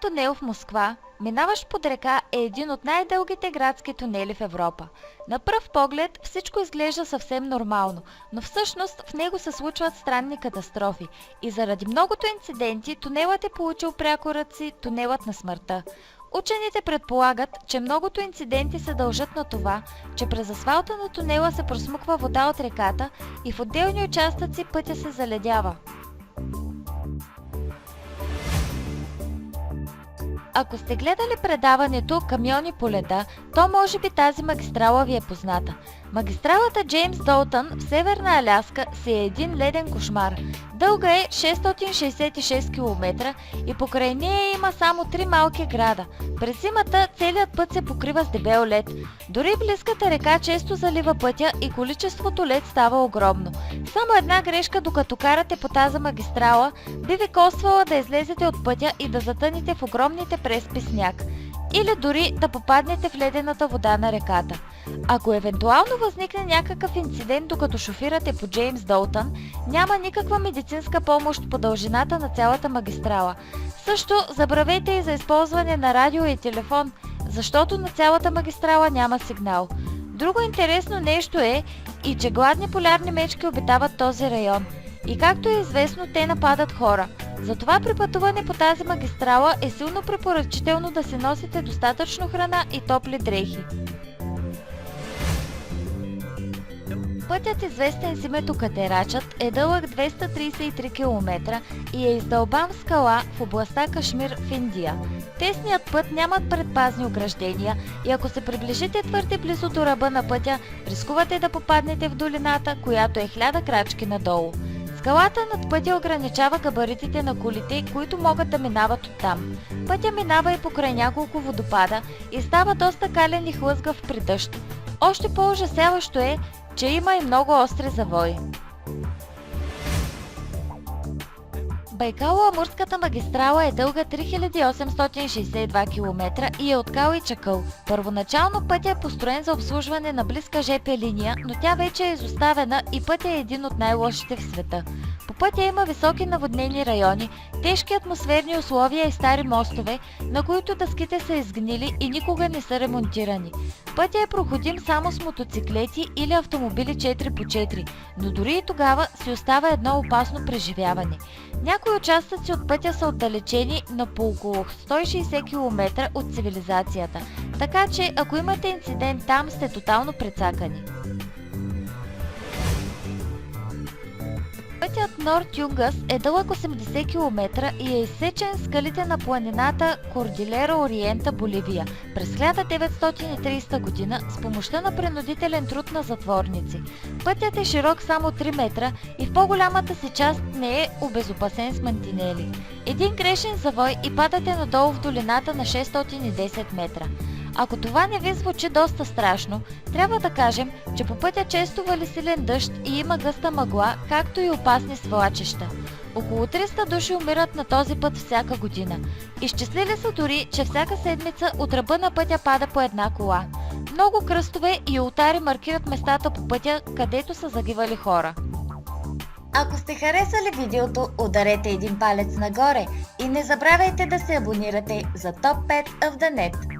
тунел в Москва, минаващ под река, е един от най-дългите градски тунели в Европа. На пръв поглед всичко изглежда съвсем нормално, но всъщност в него се случват странни катастрофи и заради многото инциденти тунелът е получил прякорът си тунелът на смъртта. Учените предполагат, че многото инциденти се дължат на това, че през асфалта на тунела се просмуква вода от реката и в отделни участъци пътя се заледява. Ако сте гледали предаването "Камиони по леда", то може би тази магистрала ви е позната. Магистралата Джеймс Долтън в Северна Аляска си е един леден кошмар. Дълга е 666 км и покрай нея има само 3 малки града. През зимата целият път се покрива с дебел лед. Дори близката река често залива пътя и количеството лед става огромно. Само една грешка докато карате по тази магистрала би ви коствала да излезете от пътя и да затънете в огромните преспи сняг. Или дори да попаднете в ледената вода на реката. Ако евентуално възникне някакъв инцидент докато шофирате по Джеймс Долтън, няма никаква медицинска помощ по дължината на цялата магистрала. Също забравете и за използване на радио и телефон, защото на цялата магистрала няма сигнал. Друго интересно нещо е и че гладни полярни мечки обитават този район. И както е известно, те нападат хора. Затова при пътуване по тази магистрала е силно препоръчително да си носите достатъчно храна и топли дрехи. Пътят, известен с името Катерачът, е дълъг 233 км и е издълбан в скала в областта Кашмир в Индия. Тесният път нямат предпазни ограждения и ако се приближите твърде близо до ръба на пътя, рискувате да попаднете в долината, която е 1000 крачки надолу. Скалата над пътя ограничава габаритите на колите, които могат да минават оттам. Пътя минава и покрай няколко водопада и става доста кален и хлъзгав при дъжд. Още по-ужасяващо е, че има и много остри завои. Байкало-Амурската магистрала е дълга 3862 км и е от кал и чакъл. Първоначално пътя е построен за обслужване на близка ЖП линия, но тя вече е изоставена и пътя е един от най-лошите в света. По пътя има високи наводнени райони, тежки атмосферни условия и стари мостове, на които дъските са изгнили и никога не са ремонтирани. Пътя е проходим само с мотоциклети или автомобили 4x4, но дори и тогава си остава едно опасно преживяване. Някои участъци от пътя са отдалечени на по около 160 км от цивилизацията, така че ако имате инцидент там, сте тотално прецакани. Пътят Норт Юнгас е дълъг 80 км и е изсечен в скалите на планината Кордилера Ориента, Боливия през 1930 година с помощта на принудителен труд на затворници. Пътят е широк само 3 метра и в по-голямата си част не е обезопасен с мантинели. Един грешен завой и падате надолу в долината на 610 метра. Ако това не ви звучи доста страшно, трябва да кажем, че по пътя често вали силен дъжд и има гъста мъгла, както и опасни свлачища. Около 300 души умират на този път всяка година. Изчислили са дори, че всяка седмица от ръба на пътя пада по една кола. Много кръстове и олтари маркират местата по пътя, където са загивали хора. Ако сте харесали видеото, ударете един палец нагоре и не забравяйте да се абонирате за Top 5 of the Net.